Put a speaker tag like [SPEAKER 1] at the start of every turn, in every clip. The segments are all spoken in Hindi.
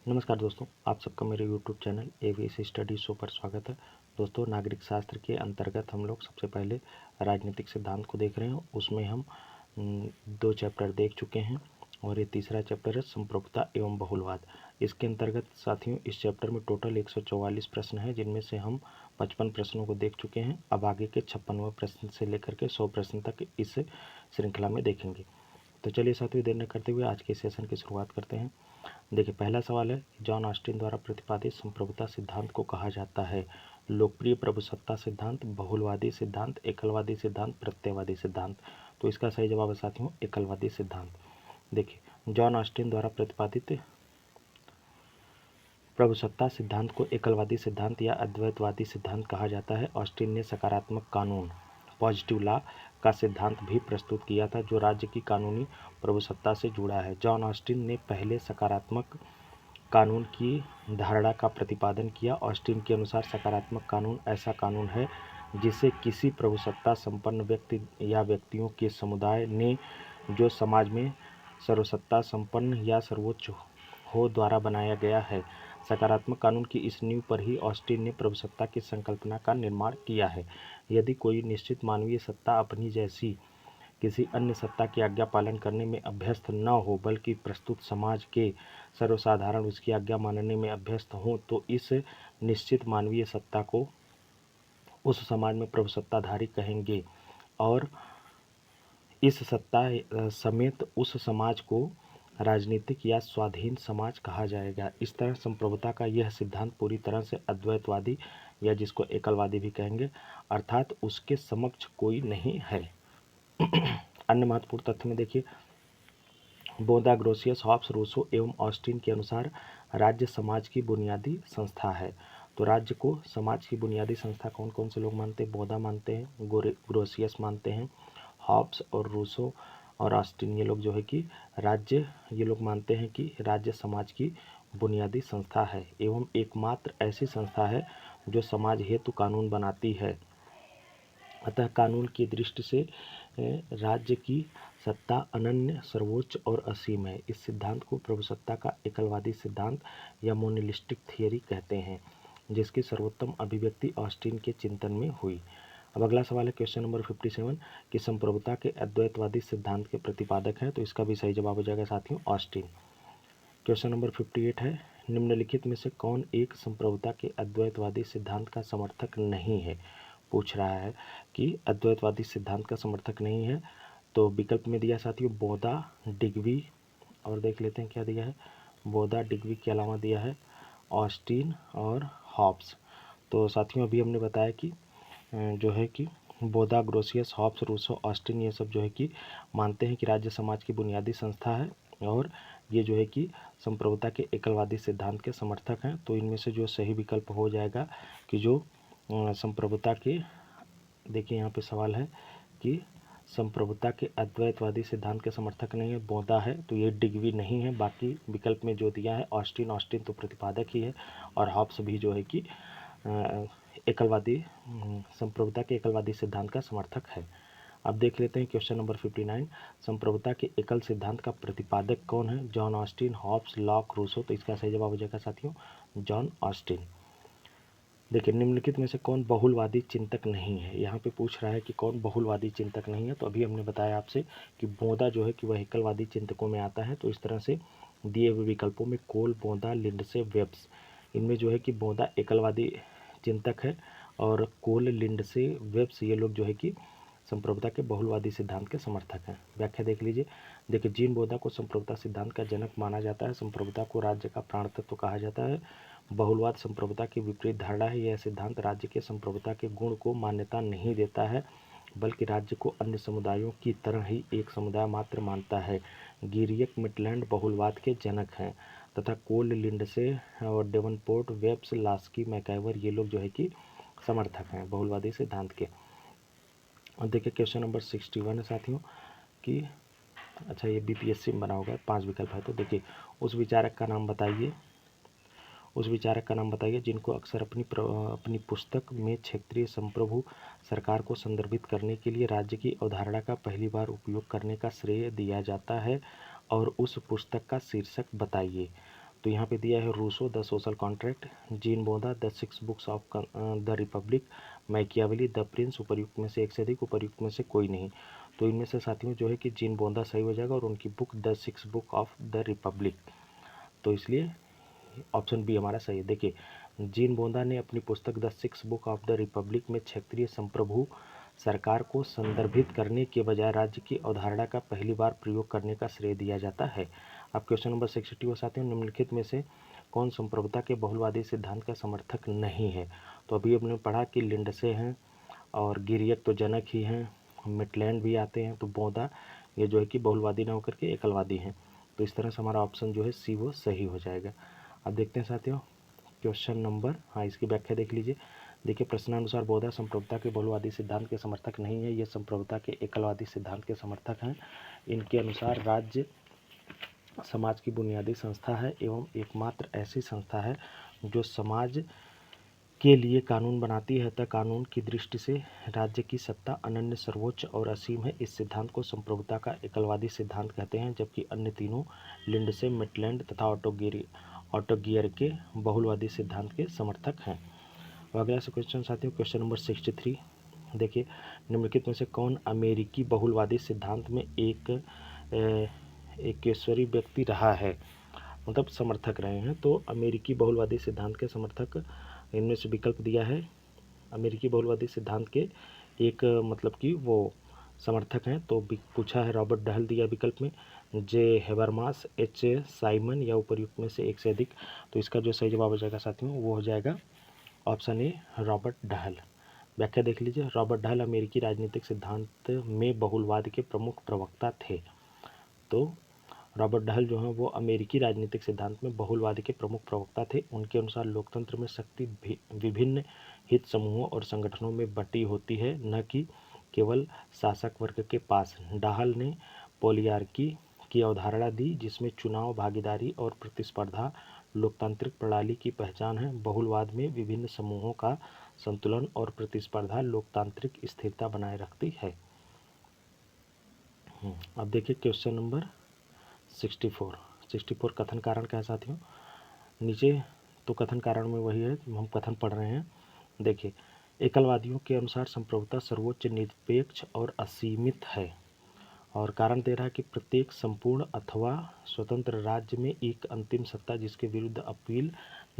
[SPEAKER 1] नमस्कार दोस्तों, आप सबका मेरे YouTube channel ABS study show पर स्वागत है। दोस्तों, नागरिक शास्त्र के अंतर्गत हम लोग सबसे पहले राजनीतिक सिद्धांत को देख रहे हैं। उसमें हम 2 चैप्टर देख चुके हैं और ये तीसरा चैप्टर है संप्रभुता एवं बहुलवाद। इसके अंतर्गत साथियों इस चैप्टर में टोटल 144 प्रश्न हैं, जिनमें से हम 55 प्रश्नों को देख चुके हैं। अब आगे के 56वें प्रश्न से लेकर के 100 प्रश्न तक इस श्रृंखला में देखेंगे। तो चलिए साथियों, देर न करते हुए आज के सेशन की शुरुआत करते हैं। देखिए, पहला सवाल है, जॉन ऑस्टिन द्वारा प्रतिपादित संप्रभुता सिद्धांत को कहा जाता है लोकप्रिय प्रभुसत्ता सिद्धांत, बहुलवादी सिद्धांत, एकलवादी सिद्धांत, प्रत्ययवादी सिद्धांत। तो इसका सही जवाब है साथियों एकलवादी सिद्धांत। देखिए, जॉन ऑस्टिन द्वारा प्रतिपादित प्रभुसत्ता सिद्धांत को एकलवादी सिद्धांत या अद्वैतवादी सिद्धांत कहा जाता है। ऑस्टिन ने सकारात्मक कानून, पॉजिटिव लॉ का सिद्धांत भी प्रस्तुत किया था, जो राज्य की कानूनी प्रभुसत्ता से जुड़ा है। जॉन ऑस्टिन ने पहले सकारात्मक कानून की धारणा का प्रतिपादन किया। ऑस्टिन के अनुसार सकारात्मक कानून ऐसा कानून है जिसे किसी प्रभुसत्ता संपन्न व्यक्ति या व्यक्तियों के समुदाय ने, जो समाज में सर्वसत्ता संपन्न या सर्वोच्च हो, द्वारा बनाया गया है। सकारात्मक कानून की इस नींव पर ही ऑस्टिन ने प्रभुसत्ता की संकल्पना का निर्माण किया है। यदि कोई निश्चित मानवीय सत्ता अपनी जैसी किसी अन्य सत्ता की आज्ञा पालन करने में अभ्यस्त न हो, बल्कि प्रस्तुत समाज के सर्वसाधारण उसकी आज्ञा मानने में अभ्यस्त हों, तो इस निश्चित मानवीय सत्ता को उस समाज में प्रभुसत्ताधारी कहेंगे और इस सत्ता समेत उस समाज को राजनीतिक या स्वाधीन समाज कहा जाएगा। इस तरह संप्रभुता का यह सिद्धांत पूरी तरह से अद्वैतवादी या जिसको एकलवादी भी कहेंगे, अर्थात उसके समक्ष कोई नहीं है। अन्य महत्वपूर्ण तथ्य में देखिए, बोदा, ग्रोसियस, हॉब्स, रूसो एवं ऑस्टिन के अनुसार राज्य समाज की बुनियादी संस्था है। तो राज्य को समाज की बुनियादी संस्था कौन कौन से लोग मानते हैं? बोदा मानते हैं, ग्रोसियस मानते हैं, हॉब्स और रूसो और ऑस्टिन, ये लोग जो है कि ये लोग मानते हैं कि राज्य समाज की बुनियादी संस्था है एवं एकमात्र ऐसी संस्था है जो समाज हेतु कानून बनाती है। अतः कानून की दृष्टि से राज्य की सत्ता अनन्य, सर्वोच्च और असीम है। इस सिद्धांत को प्रभुसत्ता का एकलवादी सिद्धांत या मोनोलिस्टिक थियरी कहते हैं, जिसकी सर्वोत्तम अभिव्यक्ति ऑस्टिन के चिंतन में हुई। अब अगला सवाल है क्वेश्चन नंबर 57 कि संप्रभुता के अद्वैतवादी सिद्धांत के प्रतिपादक हैं। तो इसका भी सही जवाब हो जाएगा साथियों ऑस्टिन। क्वेश्चन नंबर 58 है, निम्नलिखित में से कौन एक संप्रभुता के अद्वैतवादी सिद्धांत का समर्थक नहीं है? पूछ रहा है कि अद्वैतवादी सिद्धांत का समर्थक नहीं है। तो विकल्प में दिया साथियों बोदा, डिग्वी, और देख लेते हैं क्या दिया है। बोदा, डिग्वी के अलावा दिया है ऑस्टिन और हॉब्स। तो साथियों अभी हमने बताया कि जो है कि बोदा, ग्रोसियस, हॉब्स, रूसो, ऑस्टिन ये सब जो है कि मानते हैं कि राज्य समाज की बुनियादी संस्था है और ये जो है कि संप्रभुता के एकलवादी सिद्धांत के समर्थक हैं। तो इनमें से जो सही विकल्प हो जाएगा कि जो संप्रभुता के, देखिए यहाँ पे सवाल है कि संप्रभुता के अद्वैतवादी सिद्धांत के समर्थक नहीं है, बोदा है, तो ये डिग्वी नहीं है। बाकी विकल्प में जो दिया है ऑस्टिन तो प्रतिपादक ही है और हॉब्स भी जो है कि एकलवादी संप्रभुता के एकलवादी सिद्धांत का समर्थक है। अब देख लेते हैं क्वेश्चन नंबर 59, संप्रभुता के एकल सिद्धांत का प्रतिपादक कौन है? John Austin, Hobbes, Locke, Rousseau. तो इसका सही जवाब हो जाएगा साथियों जॉन ऑस्टिन। देखिए, निम्नलिखित में से कौन बहुलवादी चिंतक नहीं है? यहाँ पे पूछ रहा है कि कौन बहुलवादी चिंतक नहीं है। तो अभी हमने बताया आपसे कि बोदा जो है कि वह एकलवादी चिंतकों में आता है। तो इस तरह से दिए हुए विकल्पों में कोल, बोदा, लिंडसे, वेब्स, इनमें जो है कि बोदा एकलवादी चिंतक है और कोल, लिंडसे, वेब्स ये लोग जो है कि संप्रभुता के बहुलवादी सिद्धांत के समर्थक हैं। व्याख्या देख लीजिए। देखिए, जीन बोदा को संप्रभुता सिद्धांत का जनक माना जाता है। संप्रभुता को राज्य का प्राण तत्व कहा जाता है। बहुलवाद संप्रभुता की विपरीत धारणा है। यह सिद्धांत राज्य के संप्रभुता के गुण को मान्यता नहीं देता है, बल्कि राज्य को अन्य समुदायों की तरह ही एक समुदाय मात्र मानता है। गिरियक मिडलैंड बहुलवाद के जनक हैं तथा कोल, लिंडसे और डेवनपोर्ट, वेब्स, लास्की, मैकआइवर ये लोग जो है कि समर्थक हैं बहुलवादी सिद्धांत के। और देखिए क्वेश्चन नंबर 61 है साथियों कि अच्छा ये बीपीएससी में बना होगा, 5 विकल्प है। तो देखिए, उस विचारक का नाम बताइए, उस विचारक का नाम बताइए जिनको अक्सर अपनी पुस्तक में क्षेत्रीय संप्रभु सरकार को संदर्भित करने के लिए राज्य की अवधारणा का पहली बार उपयोग करने का श्रेय दिया जाता है, और उस पुस्तक का शीर्षक बताइए। तो यहाँ पे दिया है Rousseau the social contract, Jean Bodin the 6 books of the republic, Machiavelli the prince, उपर्युक्त में से एक से अधिक, उपर्युक्त में से कोई नहीं। तो इनमें से साथियों जो है कि जीन बोधा सही हो जाएगा और उनकी book the 6 book of the Republic, तो इसलिए ऑप्शन बी हमारा सही है। देखिए, जीन बोधा ने अपनी पुस्तक the 6 book of the Republic में क्षेत्रीय संप्रभु सरकार को संदर्भित करने के बजाय राज्य की अवधारणा का पहली बार प्रयोग करने का श्रेय दिया जाता है। अब क्वेश्चन नंबर 62 साथियों, निम्नलिखित में से कौन संप्रभुता के बहुलवादी सिद्धांत का समर्थक नहीं है? तो अभी हमने पढ़ा कि लिंडसे हैं और गिरियक तो जनक ही हैं, मिटलैंड भी आते हैं, तो बोधा ये जो है कि बहुलवादी न होकर के एकलवादी हैं। तो इस तरह से हमारा ऑप्शन जो है सी वो सही हो जाएगा। अब देखते हैं साथियों क्वेश्चन नंबर, हाँ इसकी व्याख्या देख लीजिए। देखिए, प्रश्नानुसार बोधा संप्रभुता के बहुलवादी सिद्धांत के समर्थक नहीं है, ये संप्रभुता के एकलवादी सिद्धांत के समर्थक हैं। इनके अनुसार राज्य समाज की बुनियादी संस्था है एवं एकमात्र ऐसी संस्था है जो समाज के लिए कानून बनाती है, अतः कानून की दृष्टि से राज्य की सत्ता अनन्य, सर्वोच्च और असीम है। इस सिद्धांत को संप्रभुता का एकलवादी सिद्धांत कहते हैं, जबकि अन्य तीनों लिंडसे, मिटलैंड तथा ऑटोगियर के बहुलवादी सिद्धांत के समर्थक हैं। अगला से क्वेश्चन साथियों, क्वेश्चन नंबर 63। देखिए, निम्नलिखित में से कौन अमेरिकी बहुलवादी सिद्धांत में एकेश्वरी व्यक्ति रहा है, मतलब समर्थक रहे हैं? तो अमेरिकी बहुलवादी सिद्धांत के समर्थक इनमें से विकल्प दिया है, अमेरिकी बहुलवादी सिद्धांत के एक मतलब कि वो समर्थक हैं, तो पूछा है रॉबर्ट डहल दिया विकल्प में, जे हेबरमास, एच साइमन या उपर्युक्त में से एक से अधिक। तो इसका जो सही जवाब हो जाएगा साथियों वो हो जाएगा ऑप्शन ए रॉबर्ट डहल। व्याख्या देख लीजिए, रॉबर्ट डहल अमेरिकी राजनीतिक सिद्धांत में बहुलवाद के प्रमुख प्रवक्ता थे। तो रॉबर्ट डहल जो हैं वो अमेरिकी राजनीतिक सिद्धांत में बहुलवाद के प्रमुख प्रवक्ता थे। उनके अनुसार लोकतंत्र में शक्ति विभिन्न हित समूहों और संगठनों में बटी होती है, न कि केवल शासक वर्ग के पास। डहल ने पोलियार्की की अवधारणा दी, जिसमें चुनाव, भागीदारी और प्रतिस्पर्धा लोकतांत्रिक प्रणाली की पहचान है। बहुलवाद में विभिन्न समूहों का संतुलन और प्रतिस्पर्धा लोकतांत्रिक स्थिरता बनाए रखती है। अब देखिए क्वेश्चन नंबर 64 कथन कारण का है साथियों। नीचे तो कथन कारण में वही है, हम कथन पढ़ रहे हैं। देखिए, एकलवादियों के अनुसार संप्रभुता सर्वोच्च, निरपेक्ष और असीमित है, और कारण दे रहा है कि प्रत्येक संपूर्ण अथवा स्वतंत्र राज्य में एक अंतिम सत्ता जिसके विरुद्ध अपील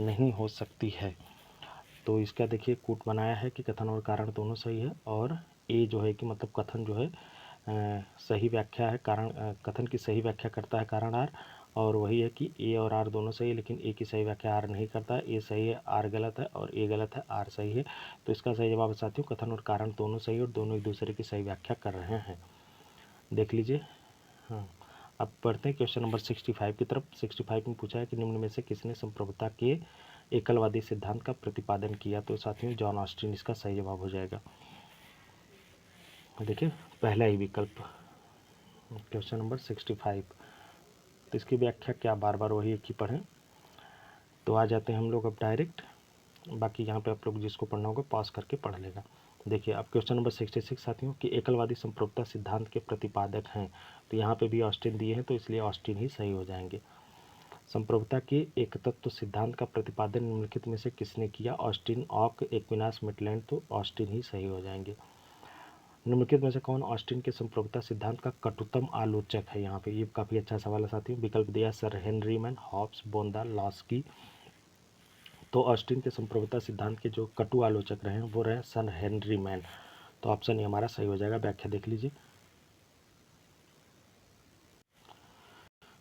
[SPEAKER 1] नहीं हो सकती है। तो इसका देखिए कूट बनाया है कि कथन और कारण दोनों सही है, और ए जो है कि मतलब कथन जो है सही व्याख्या है, कारण कथन की सही व्याख्या करता है कारण आर, और वही है कि ए और आर दोनों सही है, लेकिन ए की सही व्याख्या आर नहीं करता है। ए सही है, आर गलत है, और ए गलत है, आर सही है। तो इसका सही जवाब साथियों कथन और कारण दोनों सही है और दोनों एक दूसरे की सही व्याख्या कर रहे हैं। देख लीजिए। हाँ, अब पढ़ते हैं क्वेश्चन नंबर 65 की तरफ। 65 में पूछा है कि निम्न में से किसने संप्रभुता के एकलवादी सिद्धांत का प्रतिपादन किया? तो साथियों जॉन ऑस्टिन इसका सही जवाब हो जाएगा। देखिए, पहला ही विकल्प क्वेश्चन नंबर 65। तो इसकी व्याख्या क्या बार बार वही एक ही पढ़ें। तो आ जाते हैं हम लोग अब डायरेक्ट, बाकी यहाँ पे आप लोग जिसको पढ़ना होगा पॉज करके पढ़ लेगा। देखिए, अब क्वेश्चन नंबर 66 साथियों कि एकलवादी संप्रभुता सिद्धांत के प्रतिपादक हैं, तो यहाँ पे भी ऑस्टिन दिए हैं, तो इसलिए ऑस्टिन ही सही हो जाएंगे। संप्रभुता के एक तत्व सिद्धांत का प्रतिपादन निम्नलिखित में से किसने किया? ऑस्टिन, ऑक, एक्विनास, मिटलैंड, तो ऑस्टिन ही सही हो जाएंगे। निम्नलिखित में से कौन ऑस्टिन के संप्रभुता सिद्धांत का कटुतम आलोचक है? यहाँ पे ये काफ़ी अच्छा सवाल है साथियों। विकल्प दिया सर हेनरी मैन, हॉब्स, बोंदा, लॉस्की। तो ऑस्टिन के संप्रभुता सिद्धांत के जो कटु आलोचक रहे हैं वो रहे सर हेनरी मैन। तो ऑप्शन ये हमारा सही हो जाएगा। व्याख्या देख लीजिए।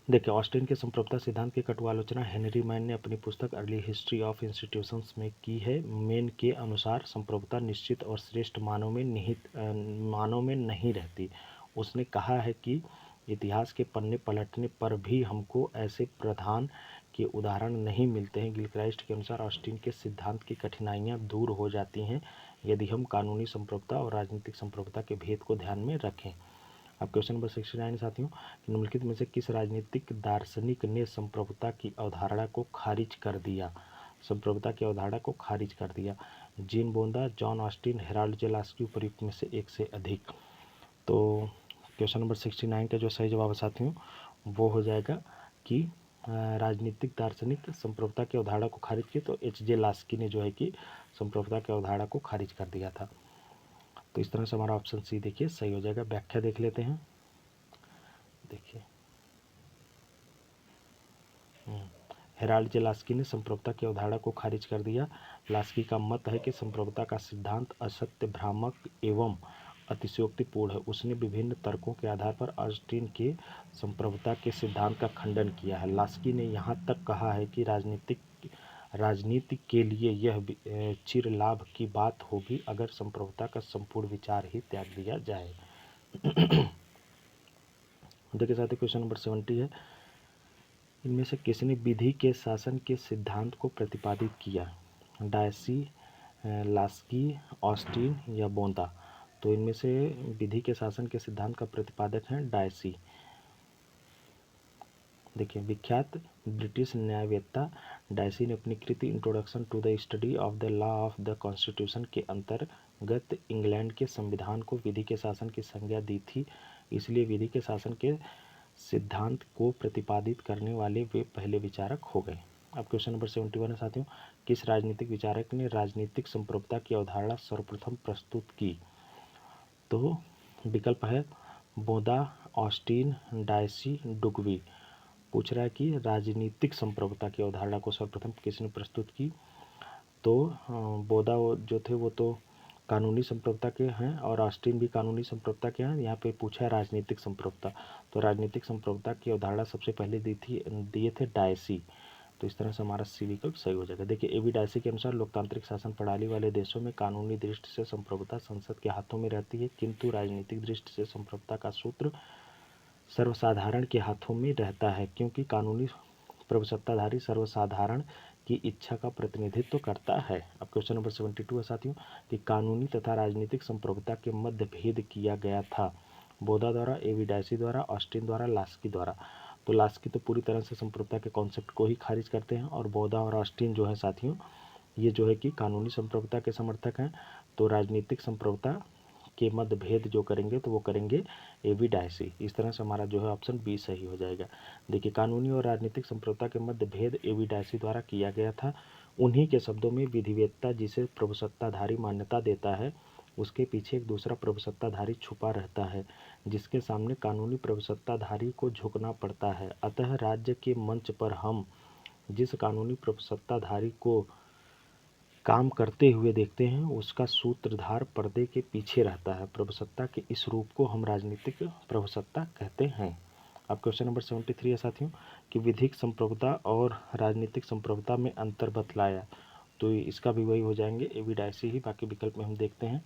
[SPEAKER 1] देखिए, ऑस्टिन के संप्रभुता सिद्धांत की कटु आलोचना हेनरी मैन ने अपनी पुस्तक अर्ली हिस्ट्री ऑफ इंस्टीट्यूशंस में की है। मैन के अनुसार संप्रभुता निश्चित और श्रेष्ठ मानों में नहीं रहती। उसने कहा है कि इतिहास के पन्ने पलटने पर भी हमको ऐसे प्रधान के उदाहरण नहीं मिलते हैं। गिलक्राइस्ट के अनुसार ऑस्टिन के सिद्धांत की कठिनाइयाँ दूर हो जाती हैं यदि हम कानूनी संप्रभुता और राजनीतिक संप्रभुता के भेद को ध्यान में रखें। अब क्वेश्चन नंबर 69 साथियों, निम्नलिखित में से किस राजनीतिक दार्शनिक ने संप्रभुता की अवधारणा को खारिज कर दिया? संप्रभुता की अवधारणा को खारिज कर दिया। जीन बोंदा, जॉन ऑस्टिन, हेराल्ड जेलास्की, उपयुक्त में से एक से अधिक। तो क्वेश्चन नंबर 69 का जो सही जवाब है साथियों वो हो जाएगा कि राजनीतिक दार्शनिक संप्रभुता की अवधारणा को खारिज किया, तो एच.जे. लास्की ने जो है कि संप्रभुता की अवधारणा को खारिज कर दिया था। तो इस तरह से हमारा ऑप्शन सी देखिए सही हो जाएगा। व्याख्या देख लेते हैं। देखिए हेराल्ड जे लास्की ने संप्रभुता की अवधारणा को खारिज कर दिया। लास्की का मत है कि संप्रभुता का सिद्धांत असत्य, भ्रामक एवं अतिशयोक्तिपूर्ण है। उसने विभिन्न तर्कों के आधार पर ऑस्टिन के संप्रभुता के सिद्धांत का खंडन किया है। लास्की ने यहाँ तक कहा है कि राजनीति के लिए यह चिर लाभ की बात होगी अगर संप्रभुता का संपूर्ण विचार ही त्याग दिया जाए। देखिए साथियों, क्वेश्चन नंबर 70 है, इनमें से किसने विधि के शासन के सिद्धांत को प्रतिपादित किया? डायसी, लास्की, ऑस्टिन या बोंदा? तो इनमें से विधि के शासन के सिद्धांत का प्रतिपादक है डायसी। देखिए विख्यात ब्रिटिश न्यायवेत्ता डायसी ने अपनी कृति introduction to the study of the law of the constitution के अंतर्गत इंग्लैंड के संविधान को विधि के शासन की संज्ञा दी थी। इसलिए विधि के शासन के सिद्धांत को प्रतिपादित करने वाले वे पहले विचारक हो गए। अब क्वेश्चन नंबर 71 है साथियों, किस राजनीतिक विचारक ने राजनीतिक संप्रभुता की अवधारणा सर्वप्रथम प्रस्तुत की? तो विकल्प है बोदा, ऑस्टिन, डायसी, डुगवी। पूछ रहा है कि राजनीतिक संप्रभुता की अवधारणा को सर्वप्रथम किसने प्रस्तुत की? तो बोदा जो थे वो तो कानूनी संप्रभुता के हैं और ऑस्टिन भी कानूनी संप्रभुता के हैं। यहाँ पे पूछा है राजनीतिक संप्रभुता, तो राजनीतिक संप्रभुता की अवधारणा सबसे पहले दिए थे डायसी। तो इस तरह से हमारा सी विकल्प सही हो जाएगा। देखिए एवी डायसी के अनुसार लोकतांत्रिक शासन प्रणाली वाले देशों में कानूनी दृष्टि से संप्रभुता संसद के हाथों में रहती है, किंतु राजनीतिक दृष्टि से संप्रभुता का सूत्र सर्वसाधारण के हाथों में रहता है, क्योंकि कानूनी प्रभुसत्ताधारी सर्वसाधारण की इच्छा का प्रतिनिधित्व करता है। अब क्वेश्चन नंबर 72 है साथियों, कि कानूनी तथा राजनीतिक संप्रभुता के मध्य भेद किया गया था बोदा द्वारा, एवी डायसी द्वारा, ऑस्टिन द्वारा, लास्की द्वारा। तो लास्की तो पूरी तरह से संप्रभुता के कॉन्सेप्ट को ही खारिज करते हैं और बोदा और ऑस्टिन जो है साथियों ये जो है कि कानूनी संप्रभुता के समर्थक हैं। तो राजनीतिक संप्रभुता के मध्य भेद जो करेंगे तो वो करेंगे एवी डायसी। इस तरह से हमारा जो है ऑप्शन बी सही हो जाएगा। देखिए कानूनी और राजनीतिक संप्रभुता के मध्य भेद एवी डायसी द्वारा किया गया था। उन्हीं के शब्दों में विधिवेत्ता जिसे प्रभुसत्ताधारी मान्यता देता है उसके पीछे एक दूसरा प्रभुसत्ताधारी छुपा रहता है जिसके सामने कानूनी प्रभुसत्ताधारी को झुकना पड़ता है। अतः राज्य के मंच पर हम जिस कानूनी प्रभुसत्ताधारी को काम करते हुए देखते हैं उसका सूत्रधार पर्दे के पीछे रहता है। प्रभुसत्ता के इस रूप को हम राजनीतिक प्रभुसत्ता कहते हैं। अब क्वेश्चन नंबर 73 है साथियों, कि विधिक संप्रभुता और राजनीतिक संप्रभुता में अंतर बतलाया। तो इसका भी वही हो जाएंगे एवी डायसी ही। बाकी विकल्प में हम देखते हैं,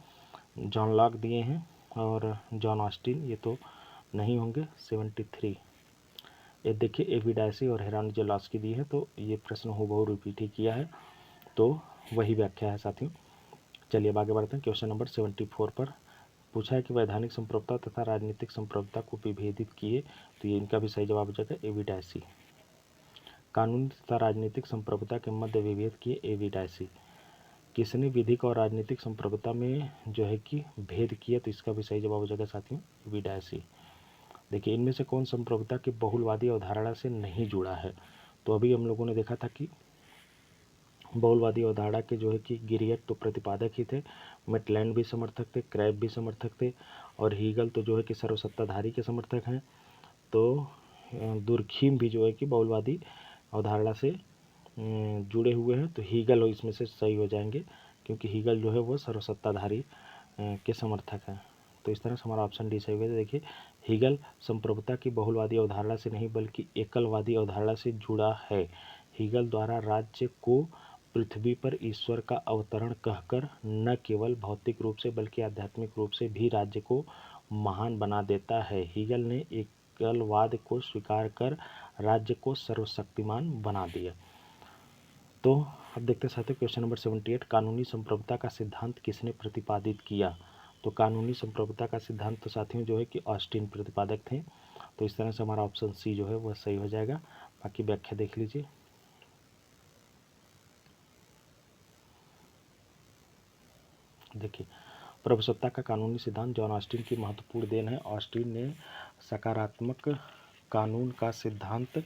[SPEAKER 1] जॉन लॉक दिए हैं और जॉन ऑस्टिन, ये तो नहीं होंगे। 73 ये देखिए एवी डायसी और हेराल्ड जे लास्की दी है, तो ये प्रश्न हूबहू रिपीट ही किया है, तो वही व्याख्या है साथियों। चलिए अब आगे बढ़ते हैं। क्वेश्चन नंबर 74 पर पूछा है कि वैधानिक संप्रभुता तथा राजनीतिक संप्रभुता को विभेदित किए। तो ये इनका भी सही जवाब हो जाएगा एवी डायसी। कानूनी तथा राजनीतिक संप्रभुता के मध्य विभेद किए एवी डायसी। किसने विधिक और राजनीतिक संप्रभुता में जो है कि भेद किया? तो इसका भी सही जवाब हो जाएगा साथियों एवी डायसी। देखिए इनमें से कौन संप्रभुता की बहुलवादी अवधारणा से नहीं जुड़ा है? तो अभी हम लोगों ने देखा था कि बहुलवादी अवधारणा के जो है कि गिरियट तो प्रतिपादक ही थे, मेटलैंड भी समर्थक थे, क्रैब भी समर्थक थे और हीगल तो जो है कि सर्वसत्ताधारी के समर्थक हैं। तो दुर्खीम भी जो है कि बहुलवादी अवधारणा से जुड़े हुए हैं। तो हीगल इसमें से सही हो जाएंगे क्योंकि हीगल जो है वो सर्वसत्ताधारी के समर्थक हैं। तो इस तरह से हमारा ऑप्शन डी सही हुआ। देखिए हीगल संप्रभुता की बहुलवादी अवधारणा से नहीं बल्कि एकलवादी अवधारणा से जुड़ा है। हीगल द्वारा राज्य को पृथ्वी पर ईश्वर का अवतरण कहकर न केवल भौतिक रूप से बल्कि आध्यात्मिक रूप से भी राज्य को महान बना देता है। हीगल ने एकलवाद को स्वीकार कर राज्य को सर्वशक्तिमान बना दिया। तो अब देखते हैं साथियों क्वेश्चन नंबर 78, कानूनी संप्रभुता का सिद्धांत किसने प्रतिपादित किया? तो कानूनी संप्रभुता का सिद्धांत तो साथियों जो है कि ऑस्टिन प्रतिपादक थे। तो इस तरह से हमारा ऑप्शन सी जो है वह सही हो जाएगा। बाकी व्याख्या देख लीजिए। देखिए प्रभुसत्ता का कानूनी सिद्धांत जॉन ऑस्टिन की महत्वपूर्ण देन है। ऑस्टिन ने सकारात्मक कानून का सिद्धांत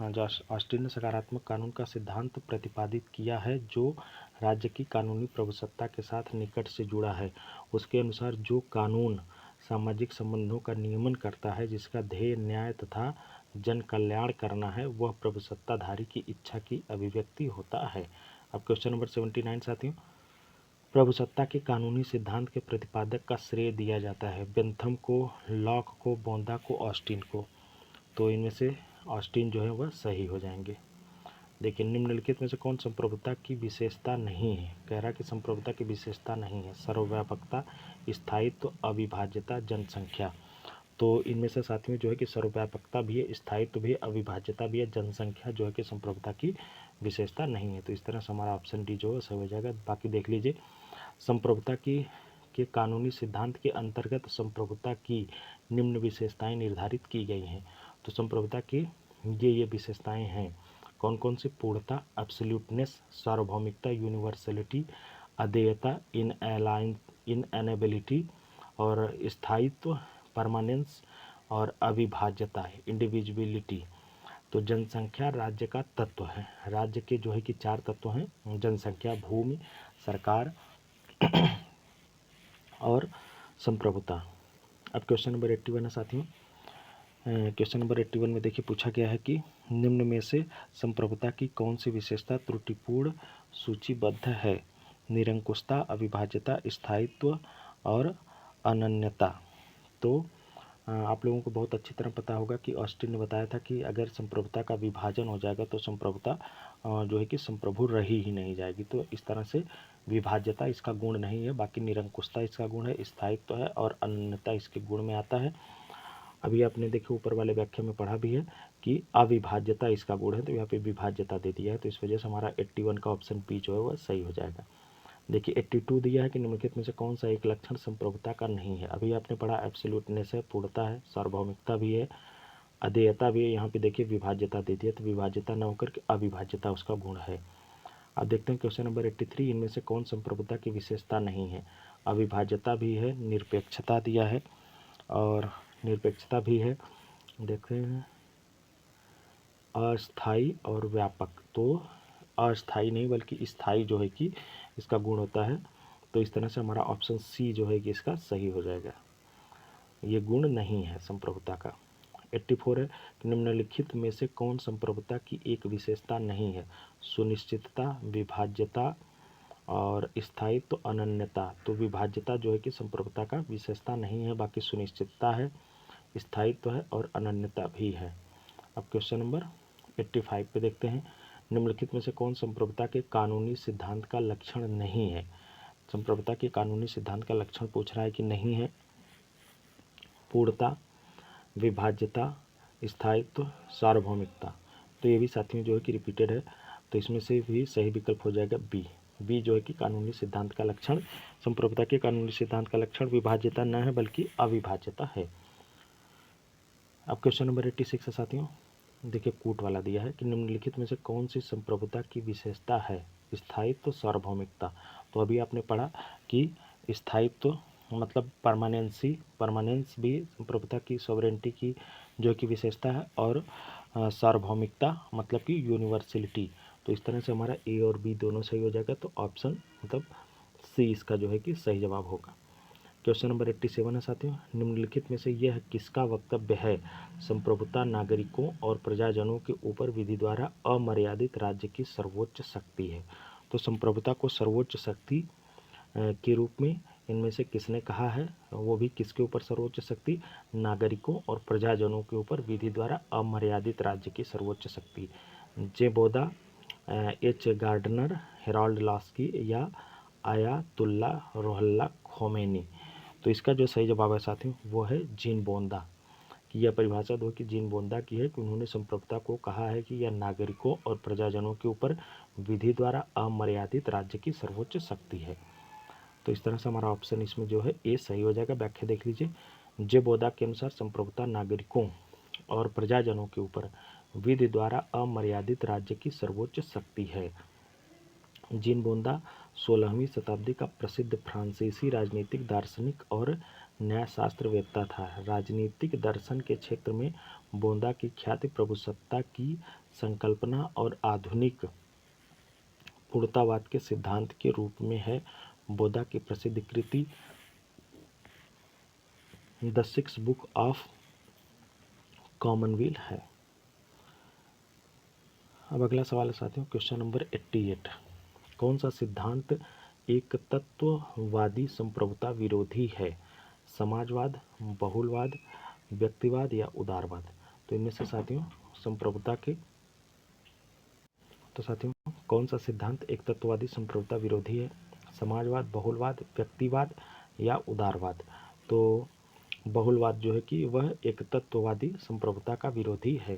[SPEAKER 1] जो ऑस्टिन ने सकारात्मक कानून का सिद्धांत प्रतिपादित किया है जो राज्य की कानूनी प्रभुसत्ता के साथ निकट से जुड़ा है। उसके अनुसार जो कानून सामाजिक संबंधों का नियमन करता है, जिसका ध्येय न्याय तथा जन कल्याण करना है, वह प्रभुसत्ताधारी की इच्छा की अभिव्यक्ति होता है। अब क्वेश्चन नंबर 79 साथियों, प्रभुसत्ता के कानूनी सिद्धांत के प्रतिपादक का श्रेय दिया जाता है बेंथम को, लॉक को, बोंदा को, ऑस्टिन को। तो इनमें से ऑस्टिन जो है वह सही हो जाएंगे। देखिए, निम्नलिखित में से कौन संप्रभुता की विशेषता नहीं है? कह रहा कि संप्रभुता की विशेषता नहीं है। सर्वव्यापकता, स्थायित्व, अविभाज्यता, जनसंख्या। तो इनमें से साथियों जो है कि सर्वव्यापकता भी है, स्थायित्व भी है, अविभाज्यता भी है, जनसंख्या जो है कि संप्रभुता की विशेषता नहीं है। तो इस तरह से हमारा ऑप्शन डी जो है सही हो जाएगा। बाकी देख लीजिए, संप्रभुता के कानूनी सिद्धांत के अंतर्गत संप्रभुता की निम्न विशेषताएं निर्धारित की गई हैं। तो संप्रभुता की ये विशेषताएं हैं। कौन कौन सी? पूर्णता, एब्सोल्यूटनेस, सार्वभौमिकता, यूनिवर्सलिटी, अदेयता, इनएनेबिलिटी और स्थायित्व, परमानेंस और अविभाज्यता, इंडिविजुअलिटी। तो जनसंख्या राज्य का तत्व है। राज्य के जो है कि 4 तत्व हैं, जनसंख्या, भूमि, सरकार और संप्रभुता। अब क्वेश्चन नंबर 81 है साथियों। क्वेश्चन नंबर 81 में देखिए पूछा गया है कि निम्न में से संप्रभुता की कौन सी विशेषता त्रुटिपूर्ण सूचीबद्ध है? निरंकुशता, अविभाज्यता, स्थायित्व और अनन्यता। तो आप लोगों को बहुत अच्छी तरह पता होगा कि ऑस्टिन ने बताया था कि अगर संप्रभुता का विभाजन हो जाएगा तो संप्रभुता जो है कि संप्रभु रही ही नहीं जाएगी। तो इस तरह से विभाज्यता इसका गुण नहीं है, बाकी निरंकुशता इसका गुण है, स्थायित्व है और अनन्यता इसके गुण में आता है। अभी आपने देखिए ऊपर वाले व्याख्या में पढ़ा भी है कि अविभाज्यता इसका गुण है, तो यहाँ पे विभाज्यता दे दिया है। तो इस वजह से हमारा 81 का ऑप्शन पी जो है वह सही हो जाएगा। देखिए 82 दिया है कि निम्नलिखित में से कौन सा एक लक्षण संप्रभुता का नहीं है? अभी आपने पढ़ा एब्सोल्यूटनेस है, पूर्णता है, सार्वभौमिकता भी है, अदेयता भी है। यहाँ पे देखिए विभाज्यता दे दिया, तो विभाज्यता न होकर के अविभाज्यता उसका गुण है। अब देखते हैं क्वेश्चन नंबर 83, इनमें से कौन संप्रभुता की विशेषता नहीं है? अविभाज्यता भी है, निरपेक्षता दिया है और निरपेक्षता भी है। देखते हैं अस्थाई और व्यापक। तो अस्थाई नहीं बल्कि स्थाई जो है कि इसका गुण होता है। तो इस तरह से हमारा ऑप्शन सी जो है कि इसका सही हो जाएगा। ये गुण नहीं है संप्रभुता का। 84 है कि निम्नलिखित में से कौन संप्रभुता की एक विशेषता नहीं है? सुनिश्चितता, विभाज्यता और स्थायित्व, अनन्यता। तो विभाज्यता जो है कि संप्रभुता का विशेषता नहीं है, बाकी सुनिश्चितता है, स्थायित्व है और अनन्यता भी है। अब क्वेश्चन नंबर 85 पे देखते हैं, निम्नलिखित में से कौन संप्रभुता के कानूनी सिद्धांत का लक्षण नहीं है? संप्रभुता के कानूनी सिद्धांत का लक्षण पूछ रहा है कि नहीं है। पूर्णता, विभाज्यता, स्थायित्व, सार्वभौमिकता। तो ये भी साथियों जो है कि रिपीटेड है, तो इसमें से भी सही विकल्प हो जाएगा बी। बी जो है कि कानूनी सिद्धांत का लक्षण, संप्रभुता के कानूनी सिद्धांत का लक्षण विभाज्यता न है बल्कि अविभाज्यता है। अब क्वेश्चन नंबर 86 है साथियों। देखिए कूट वाला दिया है कि निम्नलिखित में से कौन सी संप्रभुता की विशेषता है? स्थायित्व, सार्वभौमिकता। तो अभी आपने पढ़ा कि स्थायित्व मतलब परमानेंस भी संप्रभुता की, सॉवरेंटी की जो कि विशेषता है, और सार्वभौमिकता मतलब कि यूनिवर्सलिटी। तो इस तरह से हमारा ए और बी दोनों सही हो जाएगा। तो ऑप्शन मतलब सी इसका जो है कि सही जवाब होगा। क्वेश्चन नंबर 87 है साथियों। निम्नलिखित में से यह किसका वक्तव्य है? संप्रभुता नागरिकों और प्रजाजनों के ऊपर विधि द्वारा अमर्यादित राज्य की सर्वोच्च शक्ति है। तो संप्रभुता को सर्वोच्च शक्ति के रूप में इनमें से किसने कहा है? वो भी किसके ऊपर सर्वोच्च शक्ति? नागरिकों और प्रजाजनों के ऊपर विधि द्वारा अमर्यादित राज्य की सर्वोच्च शक्ति। जे बोदा, एच गार्डनर, हेराल्ड लास्की या आयातुल्ला रुहुल्लाह खोमेनी। तो इसका जो सही जवाब है साथियों वो है जीन बोंदा। कि यह परिभाषा दो कि जीन बोंदा की है कि उन्होंने संप्रभुता को कहा है कि यह नागरिकों और प्रजाजनों के ऊपर विधि द्वारा अमर्यादित राज्य की सर्वोच्च शक्ति है। तो इस तरह से हमारा ऑप्शन इसमें जो है ए सही हो जाएगा। व्याख्या देख लीजिए, जे बोदा के अनुसार संप्रभुता नागरिकों और प्रजाजनों के ऊपर विधि द्वारा अमर्यादित राज्य की सर्वोच्च शक्ति है। जीन बोंदा 16वीं शताब्दी का प्रसिद्ध फ्रांसीसी राजनीतिक दार्शनिक और न्यायशास्त्रवेत्ता था। राजनीतिक दर्शन के क्षेत्र में बोंदा की ख्याति प्रभुसत्ता की संकल्पना और आधुनिक पूर्णतावाद के सिद्धांत के रूप में है। बोंदा की प्रसिद्ध कृति the six book of commonwealth है। अब अगला सवाल है साथियों, क्वेश्चन नंबर 88। कौन सा सिद्धांत एक तत्ववादी संप्रभुता विरोधी है? समाजवाद, बहुलवाद, व्यक्तिवाद या उदारवाद? तो इनमें से साथियों संप्रभुता के तो साथियों कौन सा सिद्धांत एक तत्ववादी संप्रभुता विरोधी है? समाजवाद, बहुलवाद, व्यक्तिवाद या उदारवाद? तो बहुलवाद जो है कि वह एक तत्ववादी संप्रभुता का विरोधी है।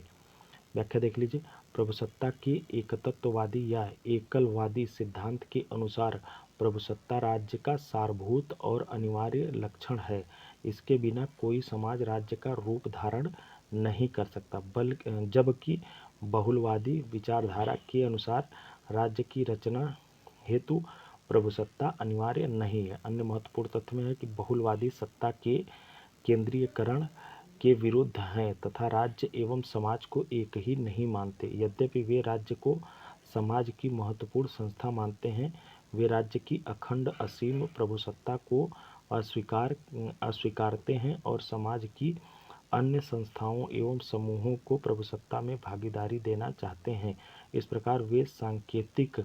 [SPEAKER 1] व्याख्या देख लीजिए। प्रभुसत्ता के एकतत्ववादी या एकलवादी सिद्धांत के अनुसार प्रभुसत्ता राज्य का सारभूत और अनिवार्य लक्षण है। इसके बिना कोई समाज राज्य का रूप धारण नहीं कर सकता। बल्कि जबकि बहुलवादी विचारधारा के अनुसार राज्य की रचना हेतु प्रभुसत्ता अनिवार्य नहीं है। अन्य महत्वपूर्ण तथ्य में है कि बहुलवादी सत्ता के केंद्रीयकरण के विरुद्ध हैं तथा राज्य एवं समाज को एक ही नहीं मानते। यद्यपि वे राज्य को समाज की महत्वपूर्ण संस्था मानते हैं, वे राज्य की अखंड असीम प्रभुसत्ता को अस्वीकारते हैं और समाज की अन्य संस्थाओं एवं समूहों को प्रभुसत्ता में भागीदारी देना चाहते हैं। इस प्रकार वे सांकेतिक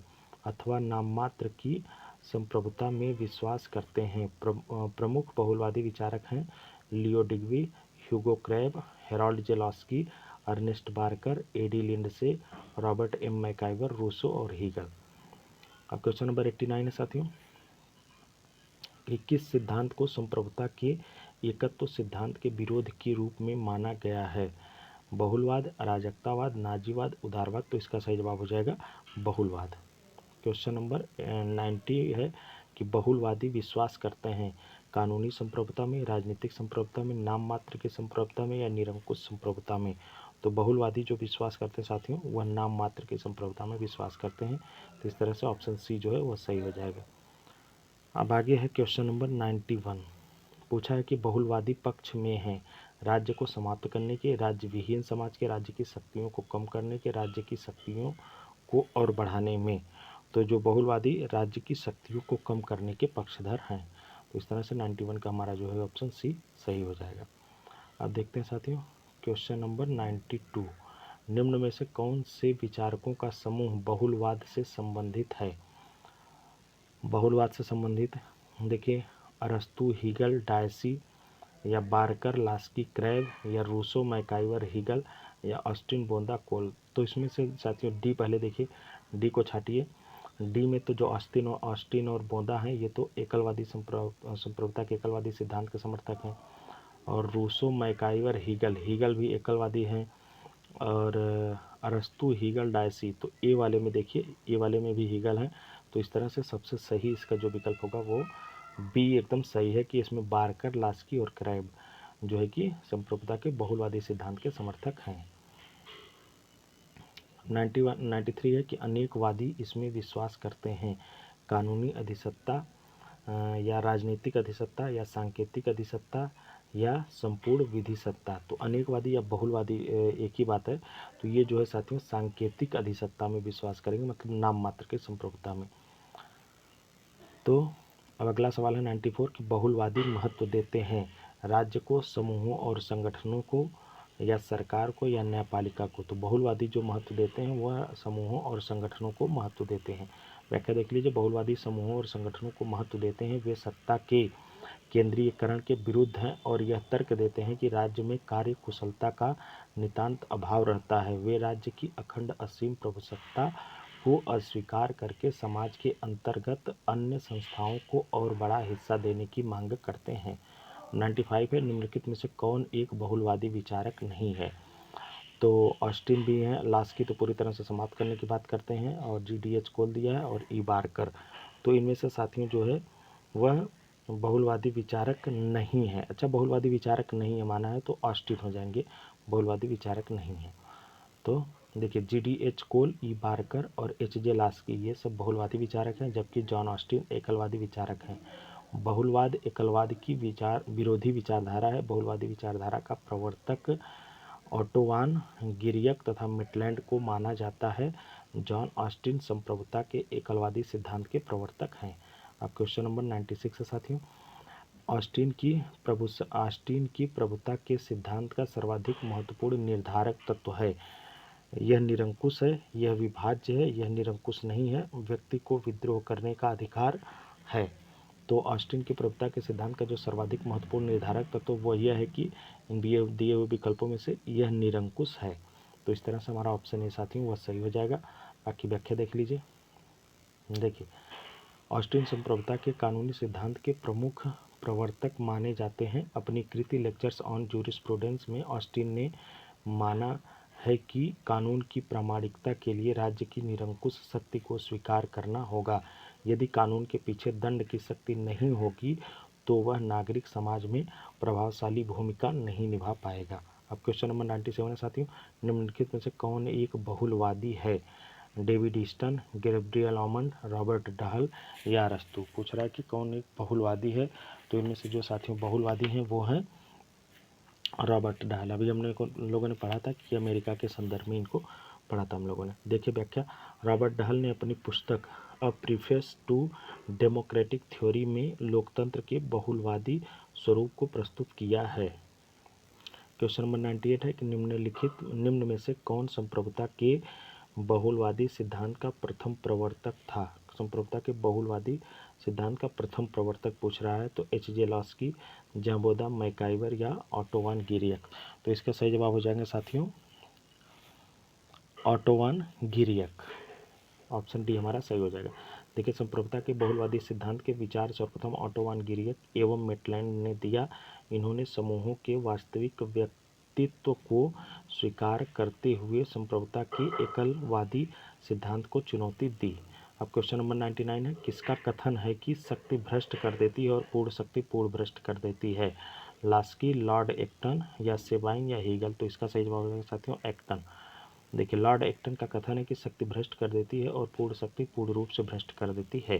[SPEAKER 1] अथवा नाममात्र की संप्रभुता में विश्वास करते हैं। प्रमुख बहुलवादी विचारक हैं Leo Digby, Hugo Krabbe, Harold J Laski, Ernest Barker, A D Lindsay, Robert M MacIver, Rousseau और हीगल। अब क्वेश्चन नंबर 89 है साथियों कि किस सिद्धांत को संप्रभुता के एकत्व सिद्धांत के विरोध के रूप में माना गया है? बहुलवाद, अराजकतावाद, नाजीवाद, उदारवाद? तो इसका सही जवाब हो जाएगा बहुलवाद। क्वेश्चन नंबर 90 है कि बहुलवादी विश्वास करते हैं कानूनी संप्रभुता में, राजनीतिक संप्रभुता में, नाम मात्र की संप्रभुता में या निरंकुश संप्रभुता में? तो बहुलवादी जो विश्वास करते हैं साथियों वह नाम मात्र की संप्रभुता में विश्वास करते हैं। तो इस तरह से ऑप्शन सी जो है वह सही हो जाएगा। अब आगे है क्वेश्चन नंबर 91। पूछा है कि बहुलवादी पक्ष में है राज्य को समाप्त करने के, राज्य विहीन समाज के राज्य की शक्तियों को कम करने के, राज्य की शक्तियों को और बढ़ाने में। तो जो बहुलवादी राज्य की शक्तियों को कम करने के पक्षधर हैं। तो इस तरह से 91 का हमारा जो है ऑप्शन सी सही हो जाएगा। अब देखते हैं साथियों क्वेश्चन नंबर 92। निम्न में से कौन से विचारकों का समूह बहुलवाद से संबंधित है? बहुलवाद से संबंधित देखिए अरस्तु, हीगल, डायसी या बार्कर, लास्की, क्रैब या रूसो, मैकाइवर, हीगल या ऑस्टिन, बोंदा, कोल? तो इसमें से साथियों डी पहले देखिए, डी को छाटिए। डी में तो जो ऑस्टिन और बोंदा हैं ये तो एकलवादी संप्रभुता के एकलवादी सिद्धांत के समर्थक हैं। और रूसो, मैकाइवर, हीगल भी एकलवादी हैं। और अरस्तु, हीगल, डायसी तो ए वाले में देखिए, ए वाले में भी हीगल हैं। तो इस तरह से सबसे सही इसका जो विकल्प होगा वो बी एकदम सही है कि इसमें बार्कर, लास्की और क्रैब जो है कि संप्रभुता के बहुलवादी सिद्धांत के समर्थक हैं। 93 है कि अनेकवादी इसमें विश्वास करते हैं कानूनी अधिसत्ता या राजनीतिक अधिसत्ता या सांकेतिक अधिसत्ता या संपूर्ण विधि सत्ता? तो अनेकवादी या बहुलवादी एक ही बात है। तो ये जो है साथियों सांकेतिक अधिसत्ता में विश्वास करेंगे, मतलब नाम मात्र के संप्रभुता में। तो अब अगला सवाल है 94 कि बहुलवादी महत्व देते हैं राज्य को, समूहों और संगठनों को या सरकार को या न्यायपालिका को? तो बहुलवादी जो महत्व देते हैं वह समूहों और संगठनों को महत्व देते हैं। व्याख्या देख लीजिए। बहुलवादी समूहों और संगठनों को महत्व देते हैं, वे सत्ता के केंद्रीयकरण के विरुद्ध हैं और यह तर्क देते हैं कि राज्य में कार्य कुशलता का नितांत अभाव रहता है। वे राज्य की अखंड असीम प्रभुसत्ता को अस्वीकार करके समाज के अंतर्गत अन्य संस्थाओं को और बड़ा हिस्सा देने की मांग करते हैं। 95 है निम्नलिखित में से कौन एक बहुलवादी विचारक नहीं है? तो ऑस्टिन भी हैं, लास्की तो पूरी तरह से समाप्त करने की बात करते हैं और GDH कोल दिया है और ई बार्कर। तो इनमें से साथियों जो है वह बहुलवादी विचारक नहीं है। अच्छा बहुलवादी विचारक नहीं है माना है तो ऑस्टिन हो जाएंगे, बहुलवादी विचारक नहीं है। तो देखिए GDH कोल, ई बार्कर और HJ लास्की ये सब बहुलवादी विचारक हैं, जबकि जॉन ऑस्टिन एकलवादी विचारक हैं। बहुलवाद एकलवाद की विरोधी विचारधारा है। बहुलवादी विचारधारा का प्रवर्तक ऑटो वान गिरियक तथा मिटलैंड को माना जाता है। जॉन ऑस्टिन संप्रभुता के एकलवादी सिद्धांत के प्रवर्तक हैं। अब क्वेश्चन नंबर 96 है साथियों। ऑस्टिन की प्रभुता के सिद्धांत का सर्वाधिक महत्वपूर्ण निर्धारक तत्व है। यह निरंकुश है, यह विभाज्य है, यह निरंकुश नहीं है, व्यक्ति को विद्रोह करने का अधिकार है। तो ऑस्टिन की प्रभुता के सिद्धांत का जो सर्वाधिक महत्वपूर्ण निर्धारक तत्व वह यह है कि इन दिए हुए विकल्पों में से यह निरंकुश है। तो इस तरह से हमारा ऑप्शन ए साथियों वह सही हो जाएगा। बाकी व्याख्या देख लीजिए। देखिए, ऑस्टिन संप्रभुता के कानूनी सिद्धांत के प्रमुख प्रवर्तक माने जाते हैं। अपनी कृति लेक्चर्स ऑन जूरिस्प्रूडेंस में ऑस्टिन ने माना है कि कानून की प्रामाणिकता के लिए राज्य की निरंकुश शक्ति को स्वीकार करना होगा। यदि कानून के पीछे दंड की शक्ति नहीं होगी तो वह नागरिक समाज में प्रभावशाली भूमिका नहीं निभा पाएगा। अब क्वेश्चन नंबर 97 है साथियों। निम्नलिखित में से कौन एक बहुलवादी है? David Easton, Gabriel Almond, Robert Dahl या अरस्तू। पूछ रहा है कि कौन एक बहुलवादी है। तो इनमें से जो साथियों बहुलवादी हैं वो हैं रॉबर्ट डहल। अभी हमने लोगों ने पढ़ा था कि अमेरिका के संदर्भ में इनको पढ़ा था हम लोगों ने। देखिए व्याख्या, रॉबर्ट डहल ने अपनी पुस्तक अ प्रीफेस टू डेमोक्रेटिक थ्योरी में लोकतंत्र के बहुलवादी स्वरूप को प्रस्तुत किया है। क्वेश्चन नंबर 98 है कि निम्न में से कौन संप्रभुता के बहुलवादी सिद्धांत का प्रथम प्रवर्तक था? संप्रभुता के बहुलवादी सिद्धांत का प्रथम प्रवर्तक पूछ रहा है। तो H.J. लॉस्की, जैबोदा मैकाइवर या ऑटो वान गिरियक। तो इसका सही जवाब हो जाएंगे साथियों ऑटो वान गिरियक। ऑप्शन डी हमारा सही हो जाएगा। देखिए, संप्रभुता के बहुलवादी सिद्धांत के विचार सर्वप्रथम ऑटो वान गिरियक एवं मिटलैंड ने दिया। इन्होंने समूहों के वास्तविक व्यक्तित्व को स्वीकार करते हुए संप्रभुता के एकलवादी सिद्धांत को चुनौती दी। अब क्वेश्चन नंबर 99 है। किसका कथन है कि शक्ति भ्रष्ट कर देती है और पूर्ण शक्ति पूर्ण भ्रष्ट कर देती है? लास्की, लॉर्ड एक्टन या सेबाइन या हीगल। तो इसका सही जवाब है साथियों एक्टन। देखिए, लॉर्ड एक्टन का कथन है कि शक्ति भ्रष्ट कर देती है और पूर्ण शक्ति पूर्ण रूप से भ्रष्ट कर देती है।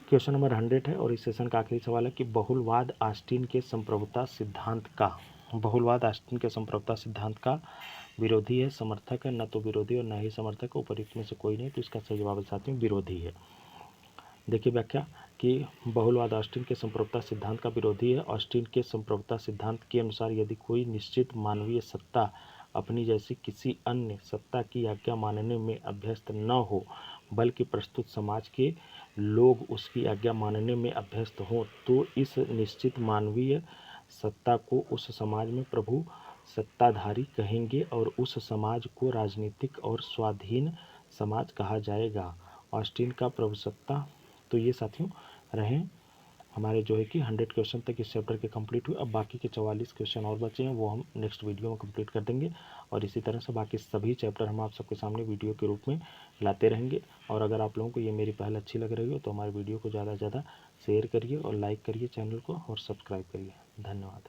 [SPEAKER 1] क्वेश्चन नंबर 100 है और इस सेशन का आखिरी सवाल है कि बहुलवाद ऑस्टिन के संप्रभुता सिद्धांत का विरोधी है, समर्थक है? न तो विरोधी और न ही समर्थक, उपयुक्त में से कोई नहीं। तो इसका सही जवाब है साथियों विरोधी है। देखिए व्याख्या कि बहुलवाद ऑस्टिन के संप्रभुता सिद्धांत का विरोधी है। ऑस्टिन के संप्रभुता सिद्धांत के अनुसार यदि कोई निश्चित मानवीय सत्ता अपनी जैसी किसी अन्य सत्ता की आज्ञा मानने में अभ्यस्त न हो, बल्कि प्रस्तुत समाज के लोग उसकी आज्ञा मानने में अभ्यस्त हों, तो इस निश्चित मानवीय सत्ता को उस समाज में प्रभु सत्ताधारी कहेंगे और उस समाज को राजनीतिक और स्वाधीन समाज कहा जाएगा। ऑस्टिन का प्रभुसत्ता। तो ये साथियों रहे हमारे जो है कि 100 क्वेश्चन तक इस चैप्टर के कंप्लीट हुए। अब बाकी के 44 क्वेश्चन और बचे हैं, वो हम नेक्स्ट वीडियो में कंप्लीट कर देंगे। और इसी तरह से बाकी सभी चैप्टर हम आप सबके सामने वीडियो के रूप में लाते रहेंगे। और अगर आप लोगों को ये मेरी पहल अच्छी लग रही हो तो हमारे वीडियो को ज़्यादा से ज़्यादा शेयर करिए और लाइक करिए चैनल को और सब्सक्राइब करिए। धन्यवाद।